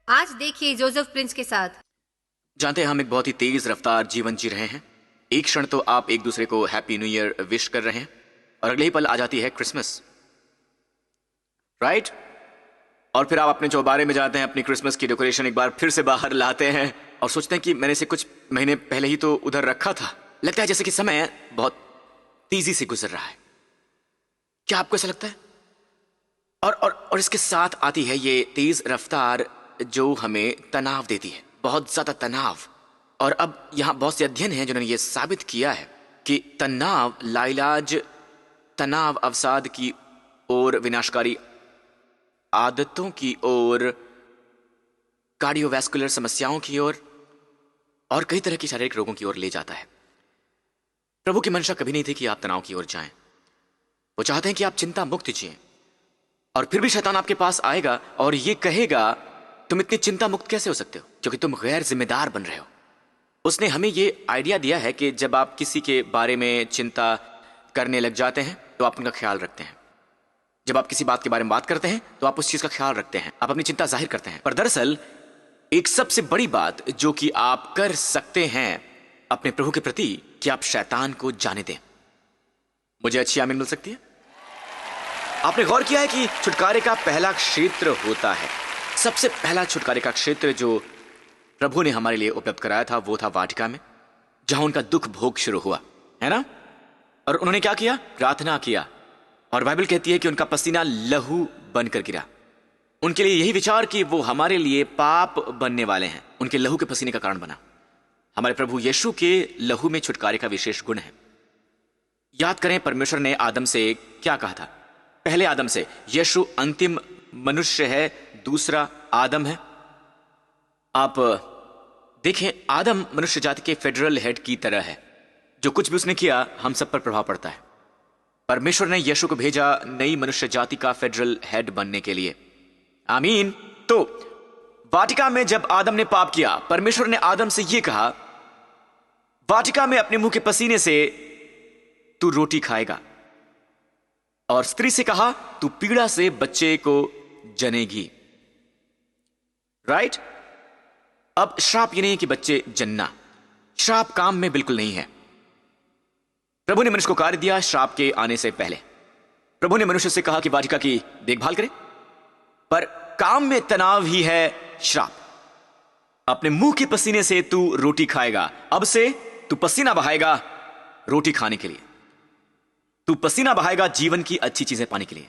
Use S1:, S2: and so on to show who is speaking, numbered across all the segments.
S1: आज देखिए Joseph Prince के साथ।
S2: जानते हैं हम एक बहुत ही तेज रफ्तार जीवन जी रहे हैं। एक क्षण तो आप एक दूसरे को हैप्पी न्यू ईयर विश कर रहे हैं और अगले ही पल आ जाती है क्रिसमस, राइट? और फिर आप अपने चौबारे में जाते हैं, अपनी क्रिसमस की डेकोरेशन एक बार फिर से बाहर लाते हैं और सोचते हैं कि मैंने इसे कुछ महीने पहले ही तो उधर रखा था। लगता है जैसे कि समय बहुत तेजी से गुजर रहा है। क्या आपको ऐसा लगता है? और इसके साथ आती है ये तेज रफ्तार जो हमें तनाव देती है, बहुत ज्यादा तनाव। और अब यहां बहुत से अध्ययन हैं जिन्होंने ये साबित किया है कि तनाव लाइलाज तनाव अवसाद की ओर, विनाशकारी आदतों की ओर, कार्डियोवैस्कुलर समस्याओं की ओर और कई तरह की शारीरिक रोगों की ओर ले जाता है। प्रभु की मंशा कभी नहीं थी कि आप तनाव की ओर जाएं। वो चाहते हैं कि आप चिंता मुक्त जिएं। और फिर भी शैतान आपके पास आएगा और ये कहेगा तुम इतनी चिंता मुक्त कैसे हो सकते हो, क्योंकि तुम गैर जिम्मेदार बन रहे हो। उसने हमें ये आइडिया दिया है कि जब आप किसी के बारे में चिंता करने लग जाते हैं तो आप उनका ख्याल रखते हैं। जब आप किसी बात के बारे में बात करते हैं तो आप उस चीज का ख्याल रखते हैं, आप अपनी चिंता जाहिर करते हैं। पर दरअसल एक सबसे बड़ी बात जो कि आप कर सकते हैं अपने प्रभु के प्रति, कि आप शैतान को जाने दें। मुझे अच्छी आमीन मिल सकती है? आपने गौर किया है कि छुटकारे का पहला क्षेत्र होता है, सबसे पहला छुटकारे का क्षेत्र जो प्रभु ने हमारे लिए उपलब्ध कराया था वो था वाटिका में, जहां उनका दुख भोग शुरू हुआ, है ना? और उन्होंने क्या किया? प्रार्थना किया। और बाइबल कहती है कि उनका पसीना लहू बनकर गिरा। उनके लिए यही विचार कि वो हमारे लिए पाप बनने वाले हैं, उनके लहू के पसीने का कारण बना। हमारे प्रभु यीशु के लहू में छुटकारे का विशेष गुण है। याद करें परमेश्वर ने आदम से क्या कहा था? पहले आदम से, यीशु अंतिम मनुष्य है, दूसरा आदम है। आप देखें, आदम मनुष्य जाति के फेडरल हेड की तरह है। जो कुछ भी उसने किया हम सब पर प्रभाव पड़ता है। परमेश्वर ने यीशु को भेजा नई मनुष्य जाति का फेडरल हेड बनने के लिए। आमीन। तो वाटिका में जब आदम ने पाप किया, परमेश्वर ने आदम से यह कहा, वाटिका में अपने मुंह के पसीने से तू रोटी खाएगा। और स्त्री से कहा, तू पीड़ा से बच्चे को जनेगी। राइट? अब श्राप ये नहीं है कि बच्चे जन्ना, श्राप काम में बिल्कुल नहीं है। प्रभु ने मनुष्य को कार्य दिया श्राप के आने से पहले। प्रभु ने मनुष्य से कहा कि वाटिका की देखभाल करे, पर काम में तनाव ही है श्राप। अपने मुंह के पसीने से तू रोटी खाएगा। अब से तू पसीना बहाएगा रोटी खाने के लिए, तू पसीना बहाएगा जीवन की अच्छी चीजें पाने के लिए।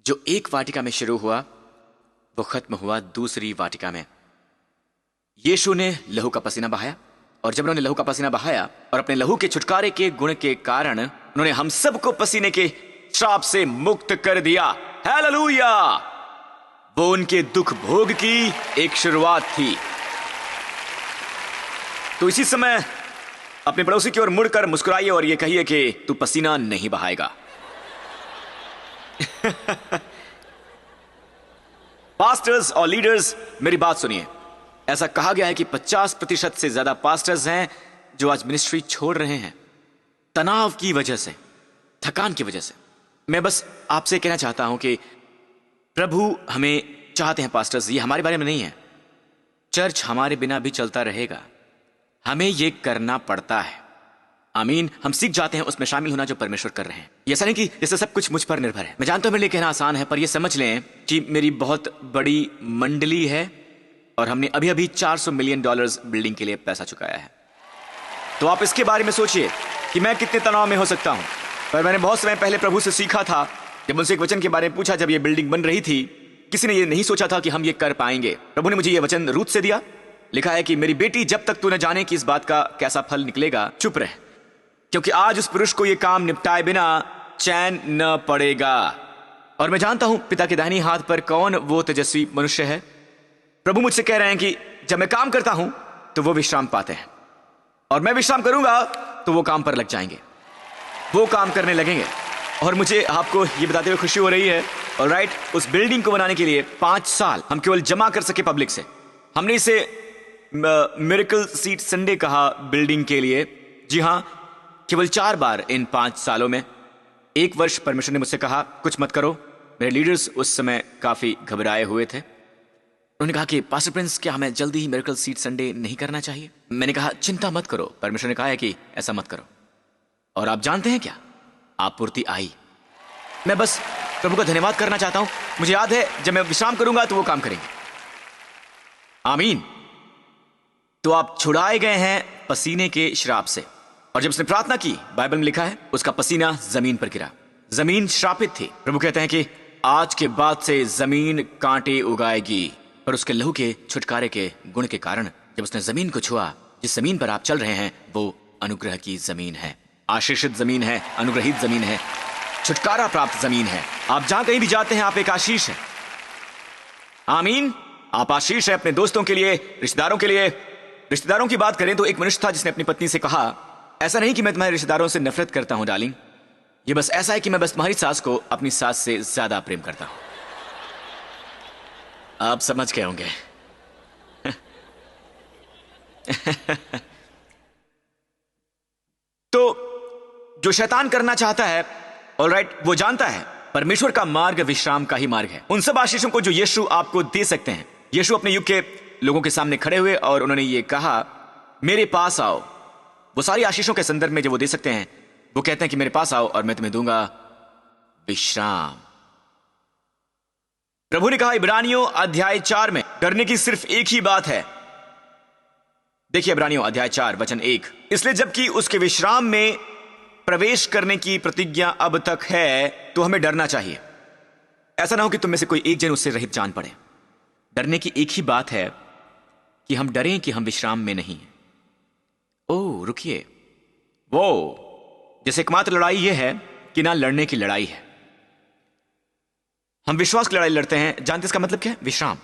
S2: जो एक वाटिका में शुरू हुआ वो खत्म हुआ दूसरी वाटिका में। यीशु ने लहू का पसीना बहाया, और जब उन्होंने लहू का पसीना बहाया और अपने लहू के छुटकारे के गुण के कारण उन्होंने हम सबको पसीने के श्राप से मुक्त कर दिया। हालेलुया! वो उनके दुख भोग की एक शुरुआत थी। तो इसी समय अपने पड़ोसी की ओर मुड़कर मुस्कुराइए और यह कहिए कि तू पसीना नहीं बहाएगा। पास्टर्स और लीडर्स, मेरी बात सुनिए। ऐसा कहा गया है कि 50% से ज्यादा पास्टर्स हैं जो आज मिनिस्ट्री छोड़ रहे हैं तनाव की वजह से, थकान की वजह से। मैं बस आपसे कहना चाहता हूं कि प्रभु हमें चाहते हैं पास्टर्स, ये हमारे बारे में नहीं है। चर्च हमारे बिना भी चलता रहेगा, हमें यह करना पड़ता है। आमीन। हम सीख जाते हैं उसमें शामिल होना जो परमेश्वर कर रहे हैं। ये ऐसा नहीं कि जैसे सब कुछ मुझ पर निर्भर है। मैं जानता हूं मेरे लिए कहना आसान है, पर यह समझ लें कि मेरी बहुत बड़ी मंडली है और हमने अभी अभी $400 मिलियन बिल्डिंग के लिए पैसा चुकाया है। तो आप इसके बारे में सोचिए कि मैं कितने तनाव में हो सकता हूं। पर मैंने बहुत समय पहले प्रभु से सीखा था, जब उनसे एक वचन के बारे में पूछा, जब ये बिल्डिंग बन रही थी, किसी ने ये नहीं सोचा था कि हम ये कर पाएंगे। प्रभु ने मुझे ये वचन रूत से दिया। लिखा है कि मेरी बेटी, जब तक तू न जाने कि इस बात का कैसा फल निकलेगा, चुप रह, क्योंकि आज उस पुरुष को यह काम निपटाए बिना चैन न पड़ेगा। और मैं जानता हूं पिता के दाहिनी हाथ पर कौन वो तेजस्वी मनुष्य है। प्रभु मुझसे कह रहे हैं कि जब मैं काम करता हूं तो वो विश्राम पाते हैं, और मैं विश्राम करूंगा तो वो काम पर लग जाएंगे, वो काम करने लगेंगे। और मुझे आपको ये बताते हुए खुशी हो रही है, और राइट, उस बिल्डिंग को बनाने के लिए 5 साल हम केवल जमा कर सके पब्लिक से। हमने इसे मिरेकल सीट संडे कहा बिल्डिंग के लिए। जी हां, केवल 4 बार इन 5 सालों में। एक वर्ष परमेश्वर ने मुझसे कहा कुछ मत करो। मेरे लीडर्स उस समय काफी घबराए हुए थे, उन्होंने कहा कि पास्टर प्रिंस, क्या हमें जल्दी ही मिरेकल सीड संडे नहीं करना चाहिए? मैंने कहा चिंता मत करो, परमेश्वर ने कहा है कि ऐसा मत करो। और आप जानते हैं क्या, आपूर्ति आई। मैं बस प्रभु का धन्यवाद करना चाहता हूं। मुझे याद है जब मैं विश्राम करूंगा तो वो काम करेंगे। आमीन। तो आप छुड़ाए गए हैं पसीने के श्राप से। और जब उसने प्रार्थना की, बाइबल में लिखा है उसका पसीना जमीन पर गिरा। जमीन श्रापित थी। प्रभु कहते हैं कि आज के बाद से जमीन कांटे उगाएगी, पर उसके लहू के छुटकारे के गुण के कारण जब उसने जमीन को छुआ, जिस जमीन पर आप चल रहे हैं वो अनुग्रह की जमीन है, आशीषित जमीन है, अनुग्रहित जमीन है, छुटकारा प्राप्त जमीन है। आप जहां कहीं भी जाते हैं आप एक आशीष है। आमीन। आप आशीष है अपने दोस्तों के लिए, रिश्तेदारों के लिए। रिश्तेदारों की बात करें तो एक मनुष्य था जिसने अपनी पत्नी से कहा, ऐसा नहीं कि मैं तुम्हारे रिश्तेदारों से नफरत करता हूं डार्लिंग, ये बस ऐसा है कि मैं बस तुम्हारी सास को अपनी सास से ज्यादा प्रेम करता हूं। आप समझ गए होंगे। तो जो शैतान करना चाहता है, ऑलराइट, वो जानता है परमेश्वर का मार्ग विश्राम का ही मार्ग है। उन सब आशीषों को जो यीशु आपको दे सकते हैं। यीशु अपने युग के लोगों के सामने खड़े हुए और उन्होंने ये कहा, मेरे पास आओ। वो सारी आशीषों के संदर्भ में जो वो दे सकते हैं, वो कहते हैं कि मेरे पास आओ और मैं तुम्हें दूंगा विश्राम। प्रभु ने कहा इब्रानियों अध्याय 4 में, डरने की सिर्फ एक ही बात है। देखिए इब्रानियों अध्याय 4 वचन 1, इसलिए जबकि उसके विश्राम में प्रवेश करने की प्रतिज्ञा अब तक है तो हमें डरना चाहिए। ऐसा ना हो कि तुम में से कोई एक जन उससे रहित जान पड़े। डरने की एक ही बात है कि हम डरें कि हम विश्राम में नहीं हैं। ओह रुकिए, वो जैसे एकमात्र लड़ाई यह है कि ना लड़ने की लड़ाई है। हम विश्वास की लड़ाई लड़ते हैं। जानते इसका मतलब क्या है? विश्राम।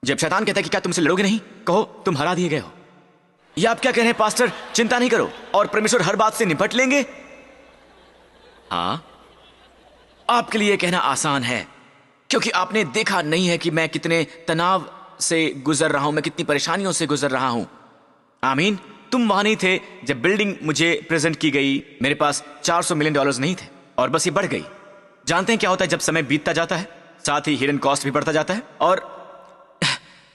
S2: जब शैतान कहता है कि क्या तुमसे लड़ोगे नहीं, कहो तुम हरा दिए गए हो। या आप क्या कह रहे हैं पास्टर, चिंता नहीं करो और परमेश्वर हर बात से निपट लेंगे। हां, आपके लिए कहना आसान है क्योंकि आपने देखा नहीं है कि मैं कितने तनाव से गुजर रहा हूं, मैं कितनी परेशानियों से गुजर रहा हूं। आमीन। तुम वहां नहीं थे जब बिल्डिंग मुझे प्रेजेंट की गई। मेरे पास $400 मिलियन नहीं थे और बस ये बढ़ गई। जानते हैं क्या होता है जब समय बीतता जाता है, साथ ही हिडन कॉस्ट भी बढ़ता जाता है। और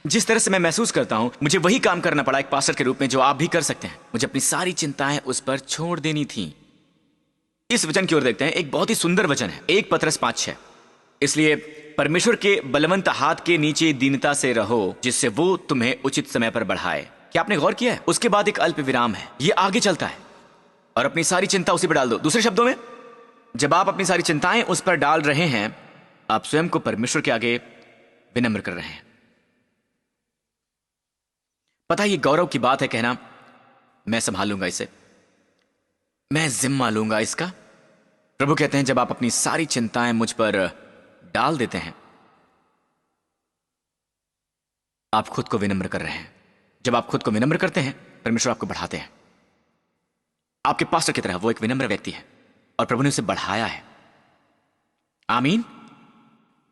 S2: जिस तरह से मैं महसूस करता हूं, मुझे वही काम करना पड़ा एक पास्टर के रूप में जो आप भी कर सकते हैं। मुझे अपनी सारी चिंताएं उस पर छोड़ देनी थी। इस वचन की ओर देखते हैं, एक बहुत ही सुंदर वचन है, 1 पतरस 5:6। इसलिए परमेश्वर के बलवंत हाथ के नीचे दीनता से रहो, जिससे वो तुम्हें उचित समय पर बढ़ाए। क्या आपने गौर किया है? उसके बाद एक अल्प विराम है, ये आगे चलता है और अपनी सारी चिंता उसी पर डाल दो। दूसरे शब्दों में, जब आप अपनी सारी चिंताएं उस पर डाल रहे हैं, आप स्वयं को परमेश्वर के आगे विनम्र कर रहे हैं। पता है ये गौरव की बात है कहना, मैं संभाल लूंगा इसे, मैं जिम्मा लूंगा इसका। प्रभु कहते हैं जब आप अपनी सारी चिंताएं मुझ पर डाल देते हैं, आप खुद को विनम्र कर रहे हैं। जब आप खुद को विनम्र करते हैं, परमेश्वर आपको बढ़ाते हैं। आपके पास्टर की तरह वो एक विनम्र व्यक्ति है और प्रभु ने उसे बढ़ाया है। आमीन।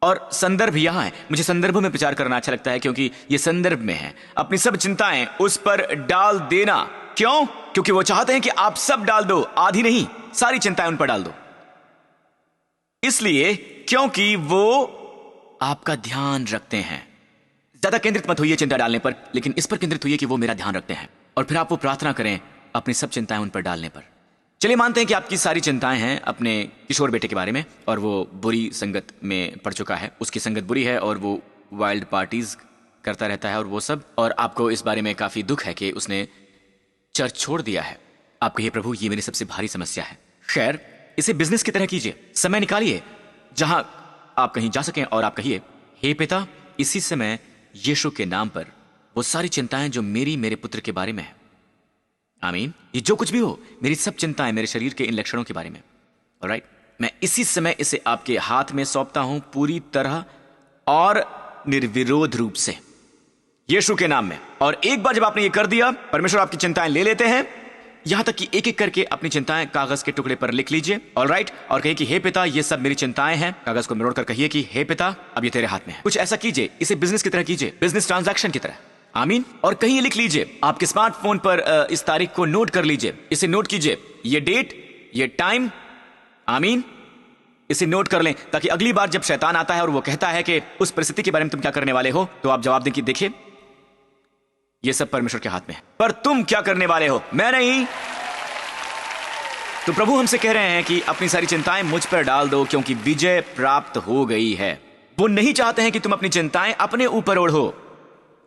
S2: और संदर्भ यहां है। मुझे संदर्भों में प्रचार करना अच्छा लगता है क्योंकि ये संदर्भ में है। अपनी सब चिंताएं उस पर डाल देना। क्यों? क्योंकि वो चाहते हैं कि आप सब डाल दो, आधी नहीं, सारी चिंताएं उन पर डाल दो। इसलिए क्योंकि वो आपका ध्यान रखते हैं। ज्यादा केंद्रित मत होइए चिंता डालने पर, लेकिन इस पर केंद्रित होइए कि वो मेरा ध्यान रखते हैं। और फिर आप वो प्रार्थना करें अपनी सब चिंताएं उन पर डालने पर। चलिए मानते हैं कि आपकी सारी चिंताएं हैं अपने किशोर बेटे के बारे में और वो बुरी संगत में पड़ चुका है, उसकी संगत बुरी है और वो वाइल्ड पार्टीज करता रहता है और वो सब, और आपको इस बारे में काफी दुख है कि उसने चर्च छोड़ दिया है। आप कहिए प्रभु ये मेरी सबसे भारी समस्या है। खैर, इसे बिजनेस की तरह कीजिए। समय निकालिए जहां आप कहीं जा सकें और आप कहिए, हे पिता, इसी समय यीशु के नाम पर वो सारी चिंताएं जो मेरे पुत्र के बारे में है, आमीन, ये जो कुछ भी हो, मेरी सब चिंताएं मेरे शरीर के इन लक्षणों के बारे में, ऑलराइट, मैं इसी समय इसे आपके हाथ में सौंपता हूं पूरी तरह और निर्विरोध रूप से यीशु के नाम में। और एक बार जब आपने ये कर दिया, परमेश्वर आपकी चिंताएं ले लेते हैं। यहां तक कि एक एक करके अपनी चिंताएं कागज के टुकड़े पर लिख लीजिए, ऑलराइट, और कहिए कि हे पिता, ये सब मेरी चिंताएं हैं। कागज को मरोड़ कर कहिए कि हे पिता, अब ये तेरे हाथ में है। कुछ ऐसा कीजिए, इसे बिजनेस की तरह कीजिए, बिजनेस ट्रांजैक्शन की तरह, आमीन। और कहीं लिख लीजिए, आपके स्मार्टफोन पर इस तारीख को नोट कर लीजिए, इसे नोट कीजिए, ये डेट, ये टाइम, आमीन, इसे नोट कर लें ताकि अगली बार जब शैतान आता है और वो कहता है कि उस परिस्थिति के बारे में तुम क्या करने वाले हो, तो आप जवाब दें कि देखिए ये सब परमेश्वर के हाथ में है, पर तुम क्या करने वाले हो, मैं नहीं। तो प्रभु हमसे कह रहे हैं कि अपनी सारी चिंताएं मुझ पर डाल दो क्योंकि विजय प्राप्त हो गई है। वो नहीं चाहते हैं कि तुम अपनी चिंताएं अपने ऊपर ओढ़ो।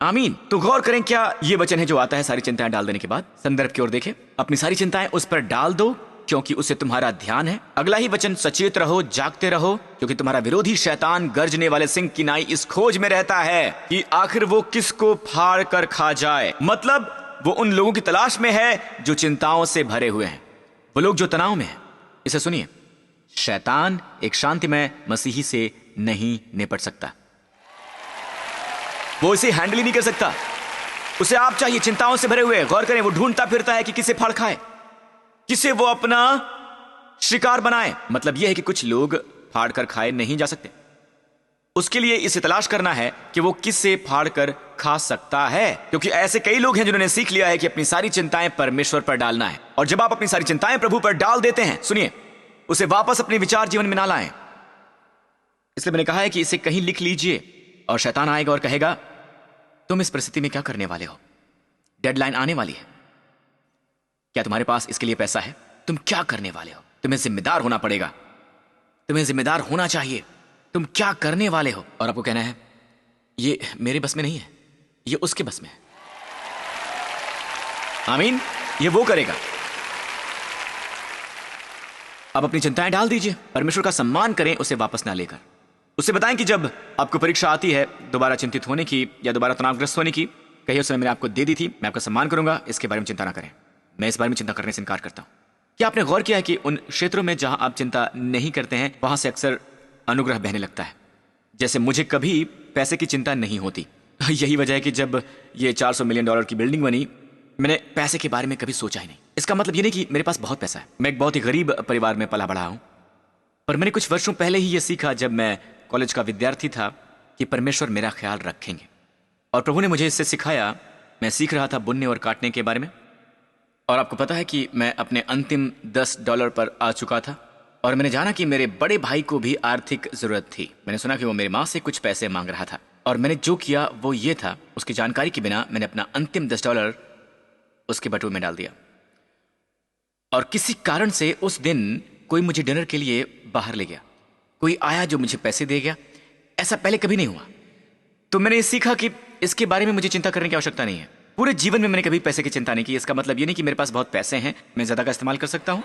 S2: आमीन। तो गौर करें क्या ये वचन है जो आता है सारी चिंताएं डाल देने के बाद। संदर्भ की ओर देखें, अपनी सारी चिंताएं उस पर डाल दो क्योंकि उसे तुम्हारा ध्यान है। अगला ही वचन, सचेत रहो, जागते रहो, क्योंकि तुम्हारा विरोधी शैतान गर्जने वाले सिंह की नाई इस खोज में रहता है कि आखिर वो किसको फाड़ कर खा जाए। मतलब वो उन लोगों की तलाश में है जो चिंताओं से भरे हुए हैं, वो लोग जो तनाव में हैं। इसे सुनिए, शैतान एक शांतिमय मसीही से नहीं निपट सकता, वो इसे हैंडल ही नहीं कर सकता। उसे आप चाहिए चिंताओं से भरे हुए। गौर करें, वो ढूंढता फिरता है कि किसे फाड़ खाए, किसे वो अपना शिकार बनाए। मतलब यह है कि कुछ लोग फाड़ कर खाए नहीं जा सकते, उसके लिए इसे तलाश करना है कि वो किससे फाड़ कर खा सकता है। क्योंकि ऐसे कई लोग हैं जिन्होंने सीख लिया है कि अपनी सारी चिंताएं परमेश्वर पर डालना है, और जब आप अपनी सारी चिंताएं प्रभु पर डाल देते हैं, सुनिए, उसे वापस अपने विचार जीवन में ना लाएं। इसलिए मैंने कहा है कि इसे कहीं लिख लीजिए, और शैतान आएगा और कहेगा तुम इस परिस्थिति में क्या करने वाले हो, डेडलाइन आने वाली है, क्या तुम्हारे पास इसके लिए पैसा है, तुम क्या करने वाले हो, तुम्हें जिम्मेदार होना पड़ेगा, तुम्हें जिम्मेदार होना चाहिए, तुम क्या करने वाले हो। और आपको कहना है ये मेरे बस में नहीं है, ये उसके बस में है। आमीन। ये वो करेगा। अब अपनी चिंताएं डाल दीजिए, परमेश्वर का सम्मान करें, उसे वापस ना लेकर। उसे बताएं कि जब आपको परीक्षा आती है दोबारा चिंतित होने की या दोबारा तनावग्रस्त होने की, कहिए उस समय मैंने आपको दे दी थी, मैं आपका सम्मान करूंगा, इसके बारे में चिंता ना करें, मैं इस बारे में चिंता करने से इनकार करता हूं। क्या आपने गौर किया है कि उन क्षेत्रों में जहां आप चिंता नहीं करते हैं वहां से अक्सर अनुग्रह बहने लगता है। जैसे मुझे कभी पैसे की चिंता नहीं होती। यही वजह है कि जब ये $400 मिलियन की बिल्डिंग बनी, मैंने पैसे के बारे में कभी सोचा ही नहीं। इसका मतलब ये नहीं कि मेरे पास बहुत पैसा है, मैं एक बहुत ही गरीब परिवार में पला बढ़ा हूं, पर मैंने कुछ वर्षों पहले ही ये सीखा जब मैं कॉलेज का विद्यार्थी था कि परमेश्वर मेरा ख्याल रखेंगे। और प्रभु ने मुझे इससे सिखाया। मैं सीख रहा था बुनने और काटने के बारे में, और आपको पता है कि मैं अपने अंतिम $10 पर आ चुका था, और मैंने जाना कि मेरे बड़े भाई को भी आर्थिक जरूरत थी। मैंने सुना कि वो मेरी माँ से कुछ पैसे मांग रहा था, और मैंने जो किया वो ये था, उसकी जानकारी के बिना मैंने अपना अंतिम $10 उसके बटुए में डाल दिया। और किसी कारण से उस दिन कोई मुझे डिनर के लिए बाहर ले गया, कोई आया जो मुझे पैसे दे गया। ऐसा पहले कभी नहीं हुआ। तो मैंने सीखा कि इसके बारे में मुझे चिंता करने की आवश्यकता नहीं है। पूरे जीवन में मैंने कभी पैसे की चिंता नहीं की। इसका मतलब ये नहीं कि मेरे पास बहुत पैसे हैं, मैं ज्यादा का इस्तेमाल कर सकता हूं,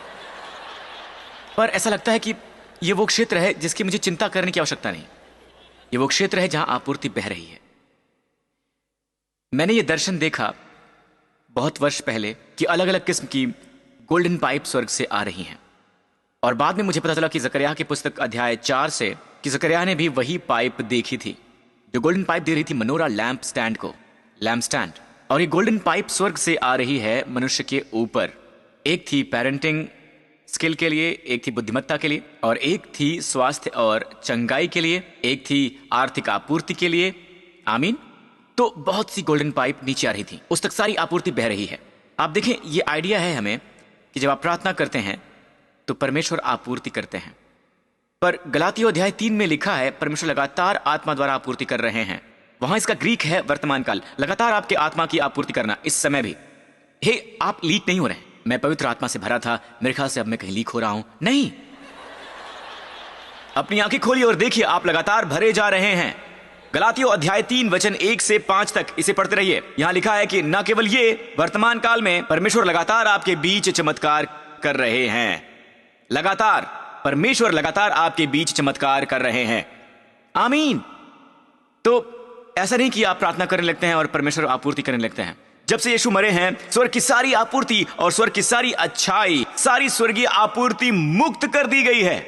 S2: पर ऐसा लगता है कि ये वो क्षेत्र है जिसकी मुझे चिंता करने की आवश्यकता नहीं। ये वो क्षेत्र है जहां आपूर्ति बह रही है। मैंने ये दर्शन देखा बहुत वर्ष पहले कि अलग अलग किस्म की गोल्डन पाइप स्वर्ग से आ रही हैं, और बाद में मुझे पता चला कि जकरिया की पुस्तक अध्याय 4 से कि जकरिया ने भी वही पाइप देखी थी जो गोल्डन पाइप दे रही थी मनोरा लैंप स्टैंड को, लैंप स्टैंड। और ये गोल्डन पाइप स्वर्ग से आ रही है मनुष्य के ऊपर। एक थी पेरेंटिंग स्किल के लिए, एक थी बुद्धिमत्ता के लिए, और एक थी स्वास्थ्य और चंगाई के लिए, एक थी आर्थिक आपूर्ति के लिए। आमीन। तो बहुत सी गोल्डन पाइप नीचे आ रही थी, उस तक सारी आपूर्ति बह रही है। आप देखें, ये आइडिया है हमें कि जब आप प्रार्थना करते हैं तो परमेश्वर आपूर्ति करते हैं, पर गलातियों अध्याय 3 में लिखा है परमेश्वर लगातार आत्मा द्वारा आपूर्ति कर रहे हैं। वहां इसका ग्रीक है वर्तमान काल, लगातार आपके आत्मा की आपूर्ति करना इस समय भी। हे, आप लीक नहीं हो रहे हैं। मैं पवित्र आत्मा से भरा था, मेरे ख्याल से अब मैं कहीं लीक हो रहा हूं, नहीं। अपनी आंखें खोलिए और देखिए, आप लगातार भरे जा रहे हैं। गलातियों अध्याय 3 वचन 1 से 5 तक इसे पढ़ते रहिए। यहां लिखा है कि न केवल ये, वर्तमान काल में परमेश्वर लगातार आपके बीच चमत्कार कर रहे हैं। लगातार परमेश्वर लगातार आपके बीच चमत्कार कर रहे हैं। आमीन। तो ऐसा नहीं कि आप प्रार्थना करने लगते हैं और परमेश्वर आपूर्ति करने लगते हैं। जब से यीशु मरे हैं, स्वर्ग की सारी आपूर्ति और स्वर्ग की सारी अच्छाई, सारी स्वर्गीय आपूर्ति मुक्त कर दी गई है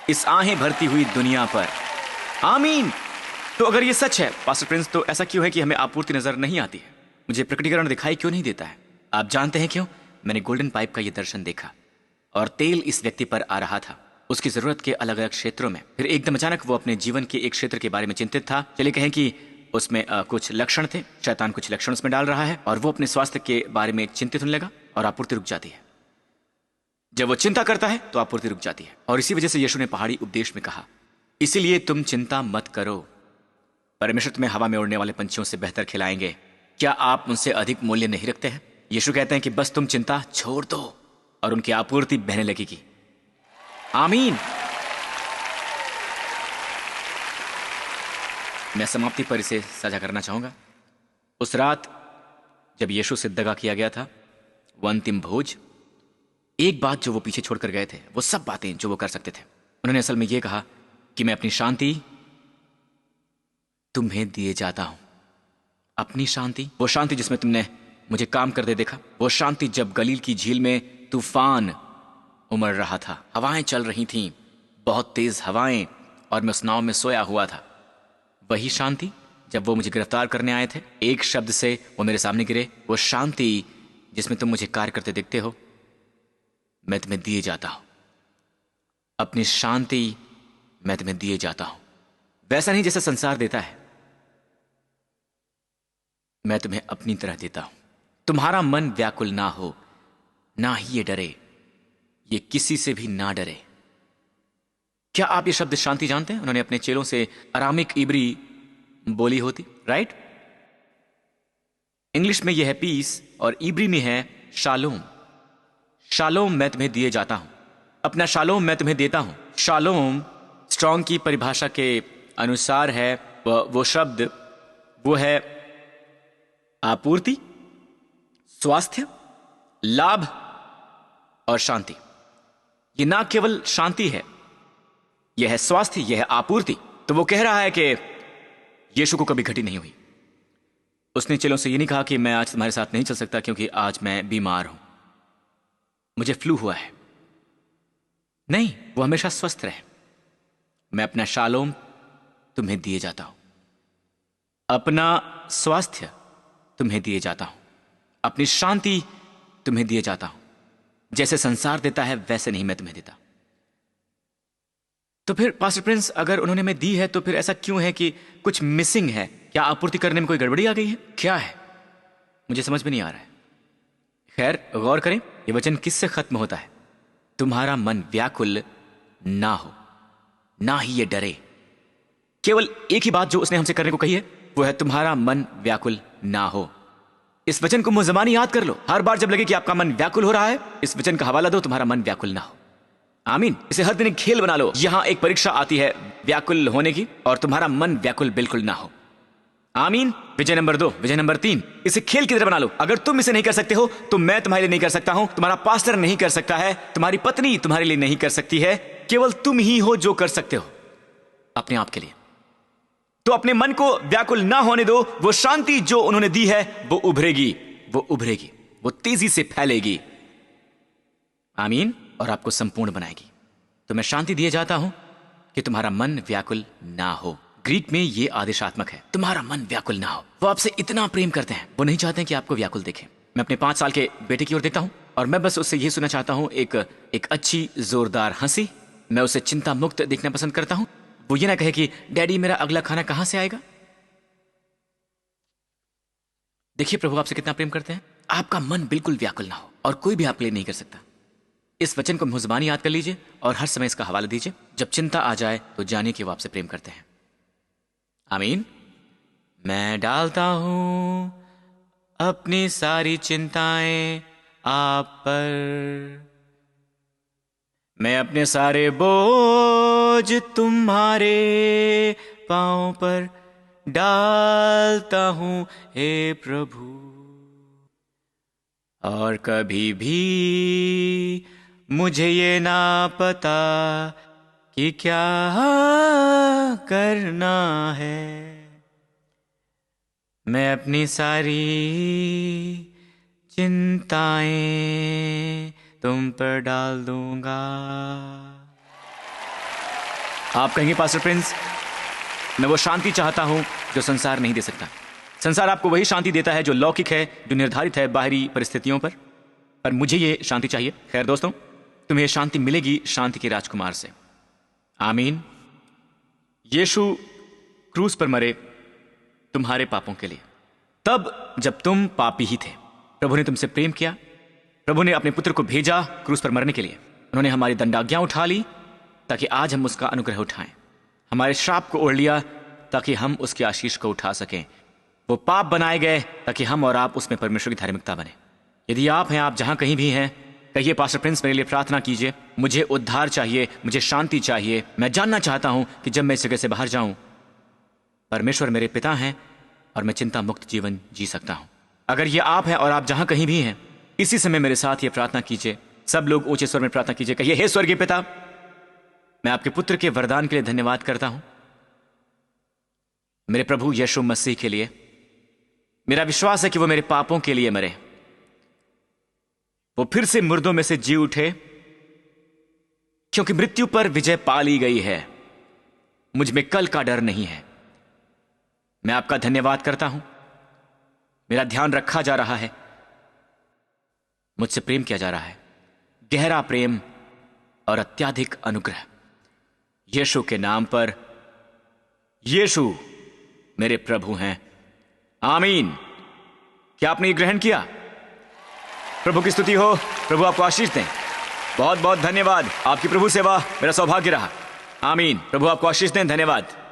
S2: इस आहें भरती हुई दुनिया पर। आमीन। तो अगर ये सच है पास्टर प्रिंस, तो ऐसा क्यों है कि हमें आपूर्ति नजर नहीं आती है? मुझे प्रकटीकरण दिखाई क्यों नहीं देता है? आप जानते हैं क्यों? मैंने गोल्डन पाइप का यह दर्शन देखा, और तेल इस व्यक्ति पर आ रहा था उसकी जरूरत के अलग अलग क्षेत्रों में। फिर एकदम अचानक वो अपने जीवन के एक क्षेत्र के बारे में चिंतित था। चलिए कहें कि उसमें कुछ लक्षण थे, शैतान कुछ लक्षण उसमें डाल रहा है, और वो अपने स्वास्थ्य के बारे में चिंतित होने लगा, और आपूर्ति रुक जाती है। जब वो चिंता करता है तो आपूर्ति रुक जाती है। और इसी वजह से यीशु ने पहाड़ी उपदेश में कहा, इसीलिए तुम चिंता मत करो, परमेश्वर तुम्हें हवा में उड़ने वाले पंछियों से बेहतर खिलाएंगे। क्या आप उनसे अधिक मूल्य नहीं रखते हैं? यीशु कहते हैं कि बस तुम चिंता छोड़ दो और उनकी आपूर्ति बहने लगेगी। आमीन। मैं समाप्ति पर इसे साझा करना चाहूंगा। उस रात जब यीशु से दगा किया गया था, वो अंतिम भोज, एक बात जो वो पीछे छोड़कर गए थे, वो सब बातें जो वो कर सकते थे, उन्होंने असल में ये कहा कि मैं अपनी शांति तुम्हें दिए जाता हूं। अपनी शांति, वो शांति जिसमें तुमने मुझे काम करते देखा, वो शांति जब गलील की झील में तूफान उमड़ रहा था, हवाएं चल रही थीं, बहुत तेज हवाएं, और मैं उस नाव में सोया हुआ था। वही शांति जब वो मुझे गिरफ्तार करने आए थे, एक शब्द से वो मेरे सामने गिरे, वो शांति जिसमें तुम मुझे कार्य करते देखते हो, मैं तुम्हें दिए जाता हूं। अपनी शांति मैं तुम्हें दिए जाता हूं। वैसा नहीं जैसा संसार देता है, मैं तुम्हें अपनी तरह देता हूं। तुम्हारा मन व्याकुल ना हो, ना ही ये डरे, ये किसी से भी ना डरे। क्या आप ये शब्द शांति जानते हैं? उन्होंने अपने चेलों से अरामिक इब्री बोली होती, राइट? इंग्लिश में यह है पीस और इब्री में है शालोम। शालोम मैं तुम्हें दिए जाता हूं, अपना शालोम मैं तुम्हें देता हूं। शालोम स्ट्रॉन्ग की परिभाषा के अनुसार है वो शब्द, वो है आपूर्ति, स्वास्थ्य, लाभ और शांति। ये ना केवल शांति है, यह है स्वास्थ्य, यह है आपूर्ति। तो वो कह रहा है कि यीशु को कभी घटी नहीं हुई। उसने चेलों से ये नहीं कहा कि मैं आज तुम्हारे साथ नहीं चल सकता क्योंकि आज मैं बीमार हूं, मुझे फ्लू हुआ है। नहीं, वो हमेशा स्वस्थ रहे। मैं अपना शालोम तुम्हें दिए जाता हूं, अपना स्वास्थ्य तुम्हें दिए जाता हूं, अपनी शांति तुम्हें दिए जाता हूं। जैसे संसार देता है वैसे नहीं मैं तुम्हें देता। तो फिर पास्टर प्रिंस, अगर उन्होंने मैं दी है तो फिर ऐसा क्यों है कि कुछ मिसिंग है? क्या आपूर्ति करने में कोई गड़बड़ी आ गई है? क्या है, मुझे समझ में नहीं आ रहा है। खैर, गौर करें, ये वचन किससे खत्म होता है? तुम्हारा मन व्याकुल ना हो, ना ही ये डरे। केवल एक ही बात जो उसने हमसे करने को कही है, वो है तुम्हारा मन व्याकुल ना हो। इस वचन को मुंह-ज़बानी याद कर लो। हर बार जब लगे कि आपका मन व्याकुल हो रहा है, इस वचन का हवाला दो, तुम्हारा मन व्याकुल ना हो। आमीन। इसे हर दिन एक खेल बना लो। यहां एक परीक्षा आती है व्याकुल होने की, और तुम्हारा मन व्याकुल बिल्कुल ना हो। आमीन। विजय नंबर 2, विजय नंबर 3, इसे खेल की तरह बना लो। अगर तुम इसे नहीं कर सकते हो तो मैं तुम्हारे लिए नहीं कर सकता हूं, तुम्हारा पास्टर नहीं कर सकता है, तुम्हारी पत्नी तुम्हारे लिए नहीं कर सकती है। केवल तुम ही हो जो कर सकते हो अपने आप के लिए। तो अपने मन को व्याकुल ना होने दो। वो शांति जो उन्होंने दी है वो उभरेगी, वो उभरेगी, वो तेजी से फैलेगी। आमीन। और आपको संपूर्ण बनाएगी। तो मैं शांति दिए जाता हूं कि तुम्हारा मन व्याकुल ना हो। ग्रीक में ये आदेशात्मक है, तुम्हारा मन व्याकुल ना हो। वो आपसे इतना प्रेम करते हैं, वो नहीं चाहते कि आपको व्याकुल देखें। मैं अपने 5 साल के बेटे की ओर देखता हूं और मैं बस उससे ये सुनना चाहता हूं, एक अच्छी जोरदार हंसी। मैं उसे चिंता मुक्त देखना पसंद करता हूं। वो ये ना कहे कि डैडी मेरा अगला खाना कहां से आएगा। देखिए प्रभु आपसे कितना प्रेम करते हैं। आपका मन बिल्कुल व्याकुल ना हो और कोई भी आपके लिए नहीं कर सकता। इस वचन को मुंह-ज़बानी याद कर लीजिए और हर समय इसका हवाला दीजिए। जब चिंता आ जाए तो जानिए कि वो आपसे प्रेम करते हैं। आमीन। मैं डालता हूं अपनी सारी चिंताएं आप पर, मैं अपने सारे बोझ तुम्हारे पांव पर डालता हूं हे प्रभु। और कभी भी मुझे ये ना पता कि क्या करना है, मैं अपनी सारी चिंताएं तुम पर डाल दूंगा। आप कहेंगे पास्टर प्रिंस, मैं वो शांति चाहता हूं जो संसार नहीं दे सकता। संसार आपको वही शांति देता है जो लौकिक है, जो निर्धारित है बाहरी परिस्थितियों पर मुझे ये शांति चाहिए। खैर दोस्तों, तुम्हें शांति मिलेगी शांति के राजकुमार से। आमीन। यीशु क्रूस पर मरे तुम्हारे पापों के लिए, तब जब तुम पापी ही थे। प्रभु ने तुमसे प्रेम किया, प्रभु ने अपने पुत्र को भेजा क्रूस पर मरने के लिए। उन्होंने हमारी दंडाज्ञा उठा ली ताकि आज हम उसका अनुग्रह उठाएं। हमारे श्राप को ओढ़ लिया ताकि हम उसके आशीष को उठा सकें। वो पाप बनाए गए ताकि हम और आप उसमें परमेश्वर की धार्मिकता बने। यदि आप हैं, आप जहां कहीं भी हैं, कहिए पास्टर प्रिंस मेरे लिए प्रार्थना कीजिए। मुझे उद्धार चाहिए, मुझे शांति चाहिए। मैं जानना चाहता हूं कि जब मैं इस जगह से बाहर जाऊं, परमेश्वर मेरे पिता हैं और मैं चिंता मुक्त जीवन जी सकता हूं। अगर ये आप हैं और आप जहां कहीं भी हैं, इसी समय मेरे साथ ये प्रार्थना कीजिए। सब लोग ऊंचे स्वर में प्रार्थना कीजिए। कहिए, हे स्वर्गीय पिता, मैं आपके पुत्र के वरदान के लिए धन्यवाद करता हूं। मेरे प्रभु यीशु मसीह के लिए मेरा विश्वास है कि वो मेरे पापों के लिए मरे, वो फिर से मुर्दों में से जी उठे, क्योंकि मृत्यु पर विजय पा ली गई है। मुझ में कल का डर नहीं है। मैं आपका धन्यवाद करता हूं। मेरा ध्यान रखा जा रहा है, मुझसे प्रेम किया जा रहा है, गहरा प्रेम और अत्यधिक अनुग्रह। यीशु के नाम पर। यीशु मेरे प्रभु हैं। आमीन। क्या आपने ये ग्रहण किया? प्रभु की स्तुति हो। प्रभु आपको आशीष दें। बहुत बहुत धन्यवाद। आपकी प्रभु सेवा मेरा सौभाग्य रहा। आमीन। प्रभु आपको आशीष दें। धन्यवाद।